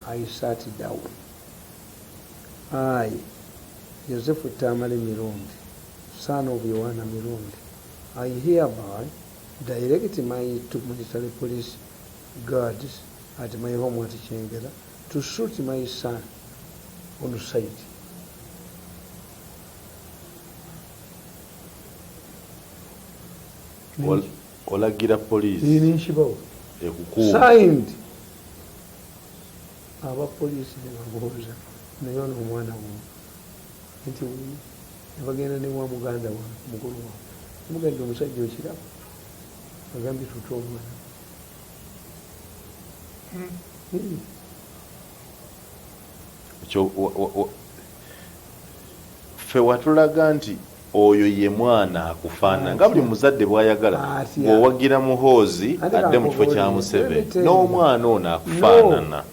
I sat down. I, Joseph Tamale Mirundi, son of Oyo Omwana Mirundi, I hereby direct my two military police guards at my home at Chengera to shoot my son on sight. Olagira police signed aba police nebabuuza naye ono omwana wo nti nebagenda ne wa muganda wa mukulu wa mugenda omusajja okiraba agambye tuta omwana ffe watulaga nti oyo ye mwana akufaana nga buli muzadde bw'ayagala bw'owagira muhoozi adde mu kifo kya Museveni n'omwana ono akufaanana.